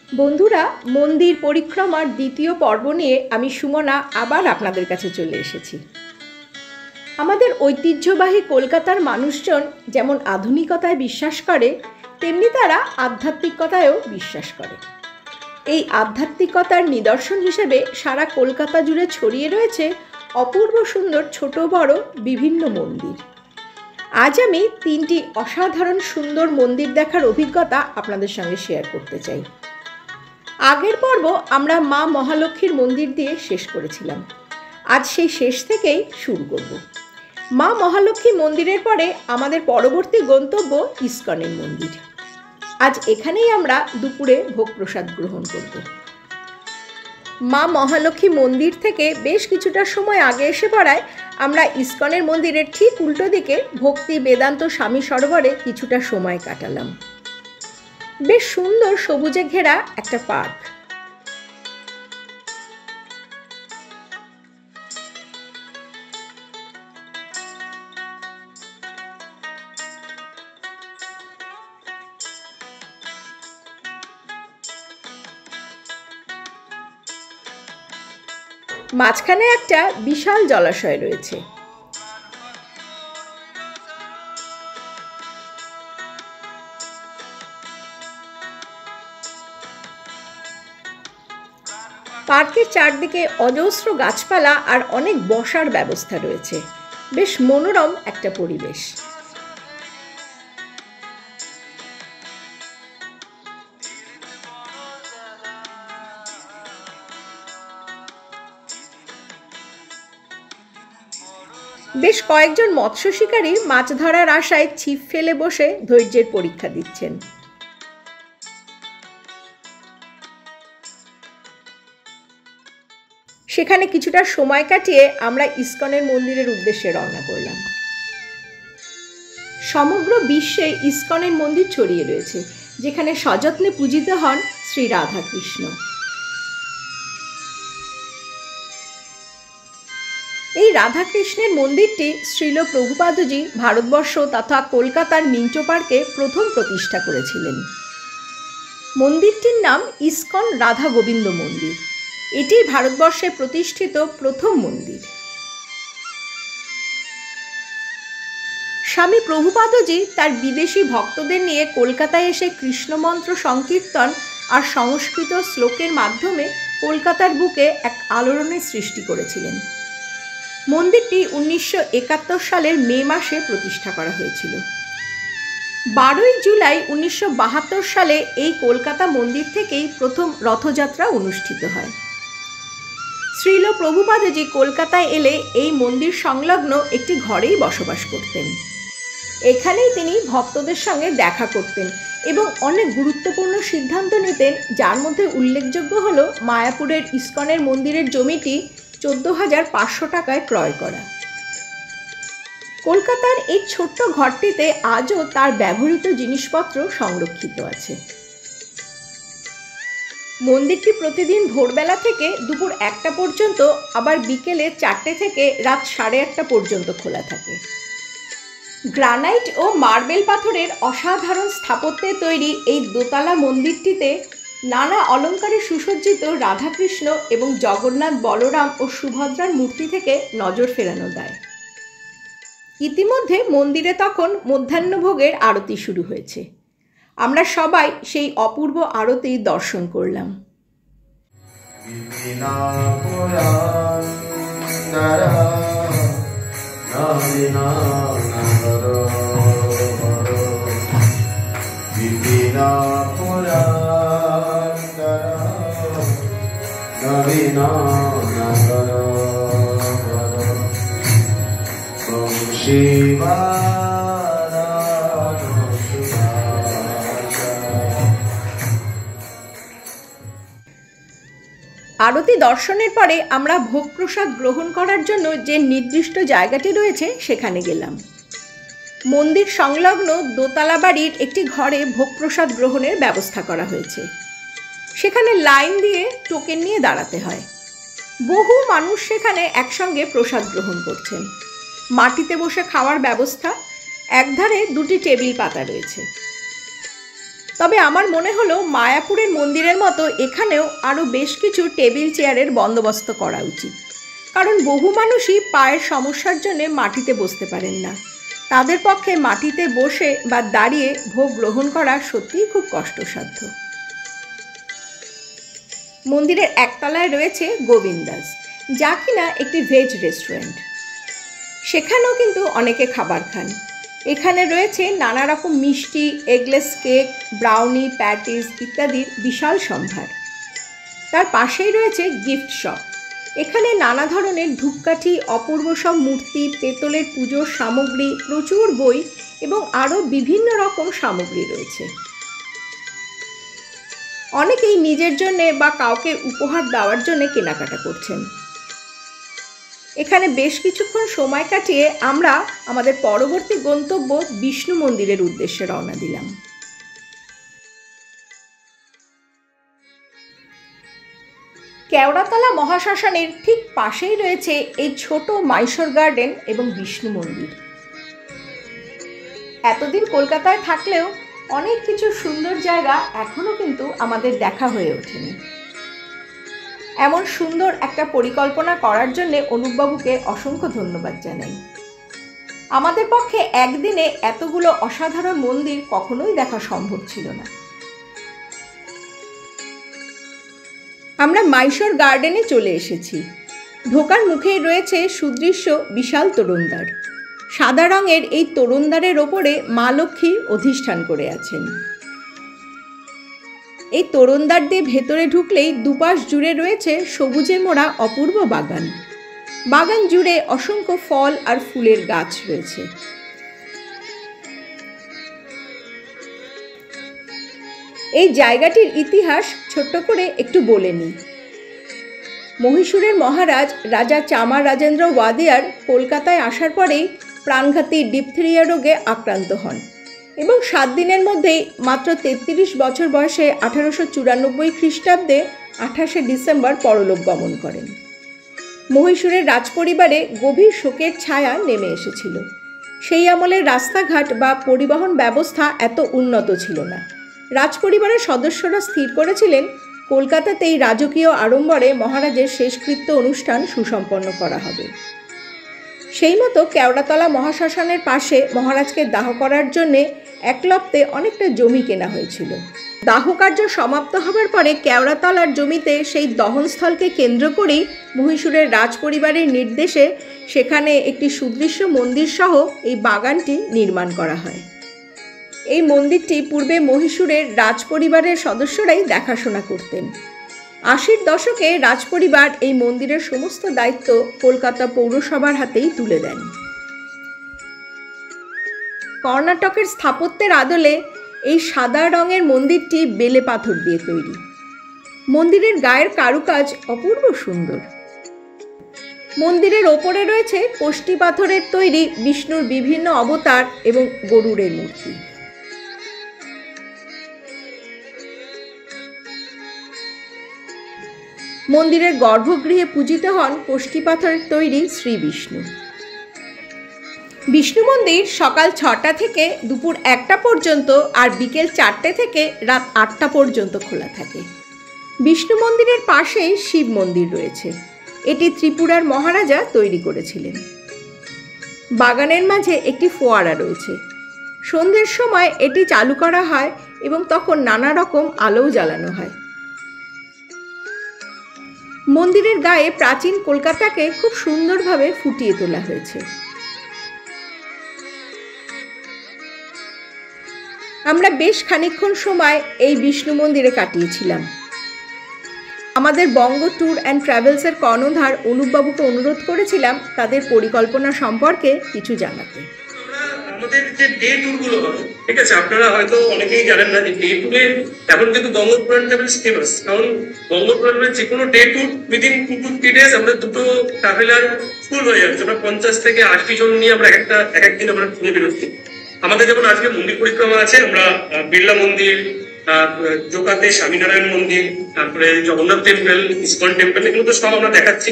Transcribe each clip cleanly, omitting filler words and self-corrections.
বন্ধুরা, মন্দির পরিক্রমার দ্বিতীয় পর্ব নিয়ে আমি সুমনা আবার আপনাদের কাছে চলে এসেছি। আমাদের ঐতিহ্যবাহী কলকাতার মানুষজন যেমন আধুনিকতায় বিশ্বাস করে, তেমনি তারা আধ্যাত্মিকতায়ও বিশ্বাস করে। এই আধ্যাত্মিকতার নিদর্শন হিসেবে সারা কলকাতা জুড়ে ছড়িয়ে রয়েছে অপূর্ব সুন্দর ছোট বড় বিভিন্ন মন্দির। আজ আমি 3টি অসাধারণ সুন্দর মন্দির দেখার অভিজ্ঞতা আপনাদের সঙ্গে শেয়ার করতে চাই। আগের পর্ব আমরা মা মহালক্ষ্মীর মন্দির দিয়ে শেষ করেছিলাম। আজ সেই শেষ থেকেই শুরু করব। মা মহালক্ষ্মী মন্দিরের পরে আমাদের পরবর্তী গন্তব্য ইস্কনের মন্দির। আজ এখানেই আমরা দুপুরে ভোগ প্রসাদ গ্রহণ করব। মা মহালক্ষ্মী মন্দির থেকে বেশ কিছুটা সময় আগে এসে পড়ায় আমরা ইস্কনের মন্দিরের ঠিক উল্টো দিকে ভক্তি বেদান্ত স্বামী সরোবরে কিছুটা সময় কাটালাম। বেশ সুন্দর সবুজে ঘেরা একটা পার্ক। মাঝখানে একটা বিশাল জলাশয় রয়েছে। পার্কের চারদিকে অজস্র গাছপালা আর অনেক বসার ব্যবস্থা রয়েছে। বেশ মনোরম একটা পরিবেশ। বেশ কয়েকজন মৎস্য শিকারী মাছ ধরার আশায় ছিপ ফেলে বসে ধৈর্যের পরীক্ষা দিচ্ছেন। সেখানে কিছুটা সময় কাটিয়ে আমরা ইস্কনের মন্দিরের উদ্দেশ্যে রওনা করলাম। সমগ্র বিশ্বে ইস্কনের মন্দির ছড়িয়ে রয়েছে, যেখানে সযত্নে পূজিত হন শ্রী রাধাকৃষ্ণ। এই রাধাকৃষ্ণের মন্দিরটি শ্রীল প্রভুপাদজি ভারতবর্ষ তথা কলকাতার মিন্টো পার্কে প্রথম প্রতিষ্ঠা করেছিলেন। মন্দিরটির নাম ইস্কন রাধা গোবিন্দ মন্দির। এটি ভারতবর্ষে প্রতিষ্ঠিত প্রথম মন্দির। স্বামী প্রভুপাদজি তার বিদেশি ভক্তদের নিয়ে কলকাতায় এসে কৃষ্ণমন্ত্র সংকীর্তন আর সংস্কৃত শ্লোকের মাধ্যমে কলকাতার বুকে এক আলোড়নের সৃষ্টি করেছিলেন। মন্দিরটি 1971 সালের মে মাসে প্রতিষ্ঠা করা হয়েছিল। 12ই জুলাই 1972 সালে এই কলকাতা মন্দির থেকেই প্রথম রথযাত্রা অনুষ্ঠিত হয়। শ্রীল প্রভুপাদজি কলকাতায় এলে এই মন্দির সংলগ্ন একটি ঘরেই বসবাস করতেন। এখানেই তিনি ভক্তদের সঙ্গে দেখা করতেন এবং অনেক গুরুত্বপূর্ণ সিদ্ধান্ত নিতেন, যার মধ্যে উল্লেখযোগ্য হল মায়াপুরের ইস্কনের মন্দিরের জমিটি 14,500 টাকায় ক্রয় করা। কলকাতার এই ছোট্ট ঘরটিতে আজও তার ব্যবহৃত জিনিসপত্র সংরক্ষিত আছে। মন্দিরটি প্রতিদিন ভোরবেলা থেকে দুপুর 1টা পর্যন্ত, আবার বিকেলে 4টে থেকে রাত 8:30 পর্যন্ত খোলা থাকে। গ্রানাইট ও মার্বেল পাথরের অসাধারণ স্থাপত্যে তৈরি এই দোতলা মন্দিরটিতে নানা অলঙ্কারে সুসজ্জিত রাধাকৃষ্ণ এবং জগন্নাথ, বলরাম ও সুভদ্রার মূর্তি থেকে নজর ফেরানো দেয়। ইতিমধ্যে মন্দিরে তখন মধ্যাহ্নভোগের আরতি শুরু হয়েছে। আমরা সবাই সেই অপূর্ব আরতি দর্শন করলাম। আরতি দর্শনের পরে আমরা ভোগ প্রসাদ গ্রহণ করার জন্য যে নির্দিষ্ট জায়গাটি রয়েছে সেখানে গেলাম। মন্দির সংলগ্ন দোতলা বাড়ির একটি ঘরে ভোগ প্রসাদ গ্রহণের ব্যবস্থা করা হয়েছে। সেখানে লাইন দিয়ে টোকেন নিয়ে দাঁড়াতে হয়। বহু মানুষ সেখানে একসঙ্গে প্রসাদ গ্রহণ করছেন। মাটিতে বসে খাওয়ার ব্যবস্থা, একধারে 2টি টেবিল পাতা রয়েছে। তবে আমার মনে হলো মায়াপুরের মন্দিরের মতো এখানেও আরও বেশ কিছু টেবিল চেয়ারের বন্দোবস্ত করা উচিত, কারণ বহু মানুষই পায়ের সমস্যার জন্য মাটিতে বসতে পারেন না। তাদের পক্ষে মাটিতে বসে বা দাঁড়িয়ে ভোগ গ্রহণ করা সত্যিই খুব কষ্টসাধ্য। মন্দিরের একতলায় রয়েছে গোবিন্দাস, যা কিনা একটি ভেজ রেস্টুরেন্ট। সেখানেও কিন্তু অনেকে খাবার খান। এখানে রয়েছে নানা রকম মিষ্টি, এগলেস কেক, ব্রাউনি, প্যাটিস ইত্যাদির বিশাল সম্ভার। তার পাশেই রয়েছে গিফট শপ। এখানে নানা ধরনের ধূপকাঠি, অপূর্ব সব মূর্তি, পেতলের পুজোর সামগ্রী, প্রচুর বই এবং আরও বিভিন্ন রকম সামগ্রী রয়েছে। অনেকেই নিজের জন্যে বা কাউকে উপহার দেওয়ার জন্য কেনাকাটা করছেন। এখানে বেশ কিছুক্ষণ সময় কাটিয়ে আমরা আমাদের পরবর্তী গন্তব্য বিষ্ণু মন্দিরের উদ্দেশ্যে রওনা দিলাম। কেওড়াতলা মহাশ্মশানের ঠিক পাশেই রয়েছে এই ছোট মাইশোর গার্ডেন এবং বিষ্ণু মন্দির। এতদিন কলকাতায় থাকলেও অনেক কিছু সুন্দর জায়গা এখনও কিন্তু আমাদের দেখা হয়ে ওঠেনি। এমন সুন্দর একটা পরিকল্পনা করার জন্য অনুপবাবুকে অসংখ্য ধন্যবাদ জানাই। আমাদের পক্ষে একদিনে এতগুলো অসাধারণ মন্দির কখনোই দেখা সম্ভব ছিল না। আমরা মাইশোর গার্ডেনে চলে এসেছি। ঢোকার মুখেই রয়েছে সুদৃশ্য বিশাল তোরণদ্বার। সাদা রঙের এই তোরণদ্বারের ওপরে মা লক্ষ্মী অধিষ্ঠান করে আছেন। এই তোরণদ্বার দিয়ে ভেতরে ঢুকলেই দুপাশ জুড়ে রয়েছে সবুজে মোড়া অপূর্ব বাগান। বাগান জুড়ে অসংখ্য ফল আর ফুলের গাছ রয়েছে। এই জায়গাটির ইতিহাস ছোট্ট করে একটু বলে নিই। মহীশূরের মহারাজ রাজা চামার রাজেন্দ্র ওয়াদিয়ার কলকাতায় আসার পরেই প্রাণঘাতী ডিপথেরিয়া রোগে আক্রান্ত হন এবং 7 দিনের মধ্যেই মাত্র 33 বছর বয়সে 1894 খ্রিস্টাব্দে 28শে ডিসেম্বর পরলোক গমন করেন। মহীশূরের রাজপরিবারে গভীর শোকের ছায়া নেমে এসেছিল। সেই আমলের রাস্তাঘাট বা পরিবহন ব্যবস্থা এত উন্নত ছিল না। রাজপরিবারের সদস্যরা স্থির করেছিলেন কলকাতাতেই রাজকীয় আড়ম্বরে মহারাজের শেষকৃত্য অনুষ্ঠান সুসম্পন্ন করা হবে। সেই মতো কেওড়াতলা মহাশ্মশানের পাশে মহারাজকে দাহ করার জন্যে একলপ্তে অনেকটা জমি কেনা হয়েছিল। দাহকার্য সমাপ্ত হবার পরে কেওড়াতলার জমিতে সেই দহনস্থলকে কেন্দ্র করেই মহীশূরের রাজপরিবারের নির্দেশে সেখানে একটি সুদৃশ্য মন্দির সহ এই বাগানটি নির্মাণ করা হয়। এই মন্দিরটি পূর্বে মহীশূরের রাজপরিবারের সদস্যরাই দেখাশোনা করতেন। 80-র দশকে রাজপরিবার এই মন্দিরের সমস্ত দায়িত্ব কলকাতা পৌরসভার হাতেই তুলে দেন। কর্ণাটকের স্থাপত্যের আদলে এই সাদা রঙের মন্দিরটি বেলে পাথর দিয়ে তৈরি। মন্দিরের গায়ের কারুকাজ অপূর্ব সুন্দর। মন্দিরের ওপরে রয়েছে কোষ্টি পাথরের তৈরি বিষ্ণুর বিভিন্ন অবতার এবং গরুড়ের মূর্তি। মন্দিরের গর্ভগৃহে পূজিত হন কোষ্টি পাথরের তৈরি শ্রী বিষ্ণু। বিষ্ণু মন্দির সকাল 6টা থেকে দুপুর 1টা পর্যন্ত আর বিকেল 4টে থেকে রাত 8টা পর্যন্ত খোলা থাকে। বিষ্ণু মন্দিরের পাশেই শিব মন্দির রয়েছে। এটি ত্রিপুরার মহারাজা তৈরি করেছিলেন। বাগানের মাঝে একটি ফোয়ারা রয়েছে। সন্ধ্যের সময় এটি চালু করা হয় এবং তখন নানা রকম আলোও জ্বালানো হয়। মন্দিরের গায়ে প্রাচীন কলকাতাকে খুব সুন্দরভাবে ফুটিয়ে তোলা হয়েছে। আমরা বেশ খানিকক্ষণ সময় এই বিষ্ণু মন্দিরে কাটিয়েছিলাম। আমাদের বঙ্গ ট্যুর অ্যান্ড ট্রাভেলসের কর্ণধার অনুপবাবুকে অনুরোধ করেছিলাম তাদের পরিকল্পনা সম্পর্কে কিছু জানাতে। আমাদের যে ডে ট্যুরগুলো হয়, ঠিক আছে, আপনারা হয়তো অনেকেই জানেন না যে ডে ট্যুরে এখন কিন্তু গঙ্গোপুরাণ ট্রাভেলস ফেমাস। কারণ গঙ্গোপুরাণের যে কোনো day tour within 2 to 3 days আমরা দুটো ট্রাভেলার ফুল হয়ে যাচ্ছে। আমরা 50 থেকে 80 জন নিয়ে আমরা এক দিন আমরা ঘুরে বেরোচ্ছি। আমাদের যেমন আজকে মন্দির পরিক্রমা আছে, আমরা বিড়লা মন্দির, জোকাতে স্বামীনারায়ণ মন্দির, তারপরে জগন্নাথ টেম্পল, ইসকন টেম্পল, এগুলো তো সব আমরা দেখাচ্ছি।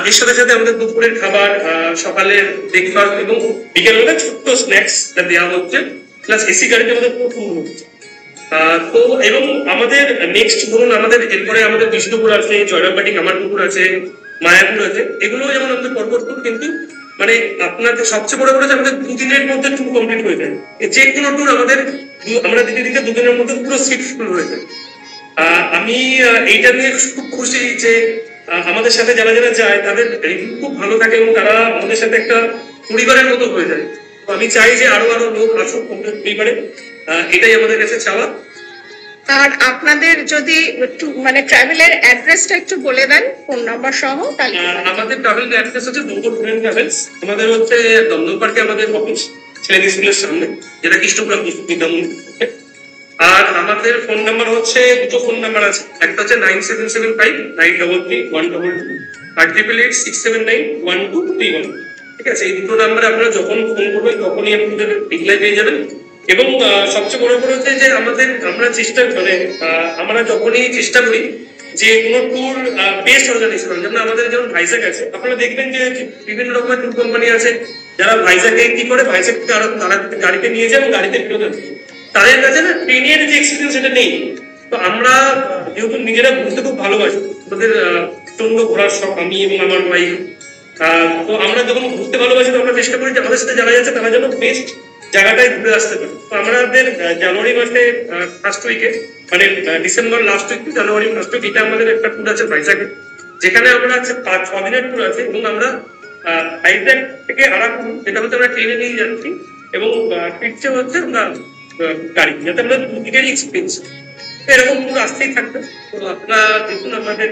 এর সাথে সাথে আমাদের দুপুরের খাবার, সকালের ব্রেকফাস্ট এবং বিকেলবেলা ছোট্ট স্ন্যাক্স দেওয়া হচ্ছে, প্লাস এসি গাড়িতে আমাদের পুরো ফুল হচ্ছে। তো এবং আমাদের নেক্সট ধরুন আমাদের এরপরে আমাদের বিষ্ণুপুর আছে, জয়রামবাটি কামারপুকুর আছে, মায়াপুর আছে, এগুলো যেমন আমাদের পর্বতপুর, কিন্তু মানে আপনাদের সবচেয়ে বড় কথা আমাদের 2 দিনের মধ্যে ট্যুর কমপ্লিট হয়ে যায়। যে কোনো ট্যুর আমাদের আমরা দিতে 2 দিনের মধ্যে পুরো সিট ফুল হয়ে যায়। আমি এইটা নিয়ে খুব খুশি যে আমাদের সাথে যারা যারা যায় তাদের রিভিউ খুব ভালো থাকে এবং তারা আমাদের সাথে একটা পরিবারের মতো হয়ে যায়। তো আমি চাই যে আরো লোক আসুক পরিবারে, এটাই আমাদের কাছে চাওয়া। আর আপনাদের যদি একটু মানে ট্রাভেলের অ্যাড্রেসটা একটু বলে দেন ফোন নাম্বার সহ। আমাদের ট্রাভেল অ্যাড্রেস হচ্ছে দমদম ট্যুর এন্ড ট্রাভেলস। আমাদের হচ্ছে দমদম পার্কে আমাদের অফিস, ছেলেদের স্কুলের সামনে, যেটা কৃষ্ণপুরা বিদ্যামন্দির। আর আমাদের ফোন নাম্বার হচ্ছে, দুটো ফোন নাম্বার আছে, একটা হচ্ছে 9775933122 আর 8886791231। ঠিক আছে, এই দুটো নাম্বারে আপনারা যখন ফোন করবেন তখনই আপনাদের রিপ্লাই পেয়ে যাবেন। এবং সবচেয়ে বড় কথা হচ্ছে যে আমরা চেষ্টা আমরা যখনই চেষ্টা করি যে কোনো ট্যুর বেস্ট অর্গানাইজ করার জন্য। আমাদের যেমন ভাইজ্যাক আছে, আপনারা দেখবেন যে বিভিন্ন রকমের ট্যুর কোম্পানি আছে যারা ভাইজ্যাকে কি করে, ভাইজ্যাক থেকে আরো তারা গাড়িতে নিয়ে যায় এবং গাড়িতে ফেরত আসে। তাদের কাছে না ট্রেনের যে এক্সপিরিয়েন্স সেটা নেই। তো আমরা যেহেতু নিজেরা ঘুরতে খুব ভালোবাসি, আমাদের প্রচন্ড ঘোরার শখ, আমি এবং আমার ভাই। তো আমরা যখন ঘুরতে ভালোবাসি তো আমরা চেষ্টা করি যে আমাদের সাথে যারা যাচ্ছে তারা যেন বেস্ট জায়গাটায় ঘুরে আসতে পারে। তো আমাদের জানুয়ারি মাসে ফার্স্ট উইকে, মানে December last week, January first week, এটা আমাদের একটা ট্যুর আছে ভাইজ্যাকে, যেখানে আমরা আছে 5-6 দিনের ট্যুর আছে। এবং আমরা ভাইজ্যাক থেকে আরাকুম, যেটা হচ্ছে আমরা ট্রেনে নিয়ে যাচ্ছি, এবং ফিরছে হচ্ছে আমরা গাড়ি, যাতে আমরা দুদিকেরই এক্সপিরিয়েন্স। এরকম ট্যুর আসতেই থাকবে। তো আপনারা দেখুন আমাদের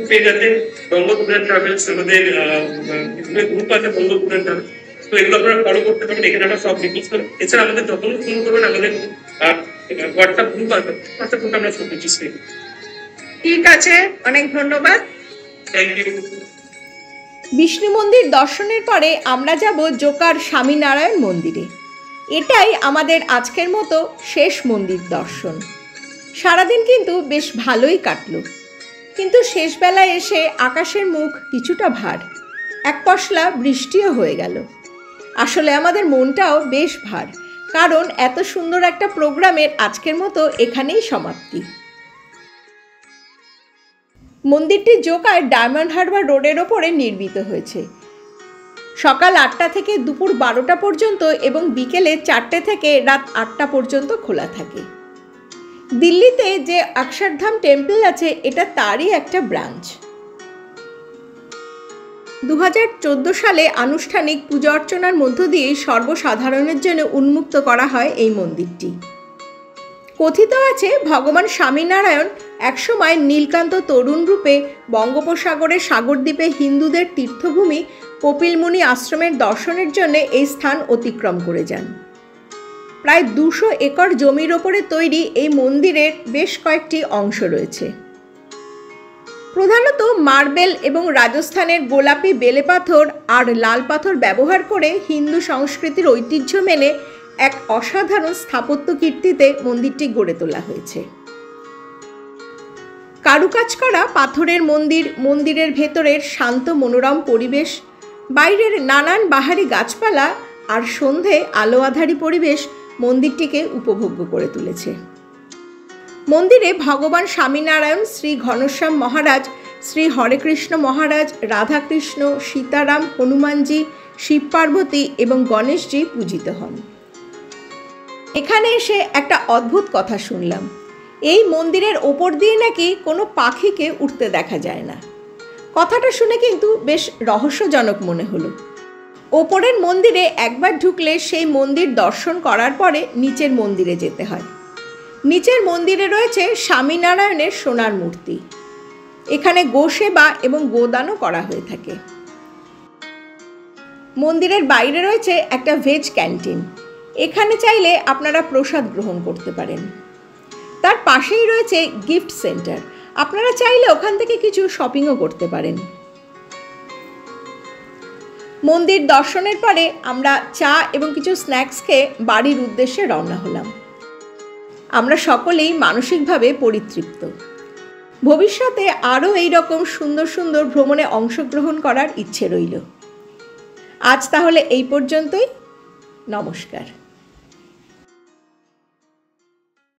পেজ আছে বঙ্গ ট্যুর এন্ড ট্রাভেলস, আমাদের গ্রুপ আছে বঙ্গ ট্যুর এন্ড ট্রাভেলস। তো এগুলো আপনারা ফলো করতে পারেন, এখানে আমরা সব ডিটেলস পাবেন। এছাড়া আমাদের যখন ফোন করবেন আমাদের হোয়াটসঅ্যাপ গ্রুপ আছে, হোয়াটসঅ্যাপ গ্রুপে আমরা সব ডিটেলস পেয়ে যাবো। ঠিক আছে, অনেক ধন্যবাদ। Thank you. বিষ্ণু মন্দির দর্শনের পরে আমরা যাব জোকার স্বামীনারায়ণ মন্দিরে। এটাই আমাদের আজকের মতো শেষ মন্দির দর্শন। সারাদিন কিন্তু বেশ ভালোই কাটলো, কিন্তু শেষবেলায় এসে আকাশের মুখ কিছুটা ভার, এক পশলা বৃষ্টিও হয়ে গেল। আসলে আমাদের মনটাও বেশ ভার, কারণ এত সুন্দর একটা প্রোগ্রামের আজকের মতো এখানেই সমাপ্তি। মন্দিরটি জোকার ডায়মন্ড হারবার রোডের ওপরে নির্মিত হয়েছে। সকাল 8টা থেকে দুপুর 12টা পর্যন্ত এবং বিকেলে 4টে থেকে রাত 8টা পর্যন্ত খোলা থাকে। দিল্লিতে যে অক্ষরধাম টেম্পল আছে, এটা তারই একটা ব্রাঞ্চ। 2014 সালে আনুষ্ঠানিক পূজা অর্চনার মধ্য দিয়ে সর্বসাধারণের জন্য উন্মুক্ত করা হয় এই মন্দিরটি। কথিত আছে ভগবান স্বামীনারায়ণ একসময় নীলকান্ত তরুণ রূপে বঙ্গোপসাগরের সাগরদ্বীপে হিন্দুদের তীর্থভূমি কপিলমুনি আশ্রমের দর্শনের জন্য এই স্থান অতিক্রম করে যান। প্রায় 200 একর জমির ওপরে তৈরি এই মন্দিরের বেশ কয়েকটি অংশ রয়েছে। প্রধানত মার্বেল এবং রাজস্থানের গোলাপি বেলে পাথর আর লাল পাথর ব্যবহার করে হিন্দু সংস্কৃতির ঐতিহ্য মেনে এক অসাধারণ স্থাপত্য কীর্তিতে মন্দিরটি গড়ে তোলা হয়েছে। কারুকাজ করা পাথরের মন্দির, মন্দিরের ভেতরের শান্ত মনোরম পরিবেশ, বাইরের নানান বাহারি গাছপালা আর সন্ধে আলো আঁধারি পরিবেশ মন্দিরটিকে উপভোগ্য করে তুলেছে। মন্দিরে ভগবান স্বামীনারায়ণ, শ্রী ঘনশ্যাম মহারাজ, শ্রী হরেকৃষ্ণ মহারাজ, রাধাকৃষ্ণ, সীতারাম, হনুমানজি, শিব পার্বতী এবং গণেশজি পূজিত হন। এখানে এসে একটা অদ্ভুত কথা শুনলাম, এই মন্দিরের ওপর দিয়ে নাকি কোনো পাখিকে উঠতে দেখা যায় না। কথাটা শুনে কিন্তু বেশ রহস্যজনক মনে হলো। ওপরের মন্দিরে একবার ঢুকলে সেই মন্দির দর্শন করার পরে নিচের মন্দিরে যেতে হয়। নিচের মন্দিরে রয়েছে স্বামীনারায়ণের সোনার মূর্তি। এখানে গোসেবা এবং গোদানও করা হয়ে থাকে। মন্দিরের বাইরে রয়েছে একটা ভেজ ক্যান্টিন, এখানে চাইলে আপনারা প্রসাদ গ্রহণ করতে পারেন। তার পাশেই রয়েছে গিফট সেন্টার, আপনারা চাইলে ওখান থেকে কিছু শপিংও করতে পারেন। মন্দির দর্শনের পরে আমরা চা এবং কিছু স্ন্যাক্স খেয়ে বাড়ির উদ্দেশ্যে রওনা হলাম। আমরা সকলেই মানসিকভাবে পরিতৃপ্ত। ভবিষ্যতে আরও এই রকম সুন্দর সুন্দর ভ্রমণে অংশগ্রহণ করার ইচ্ছে রইল। আজ তাহলে এই পর্যন্তই। নমস্কার।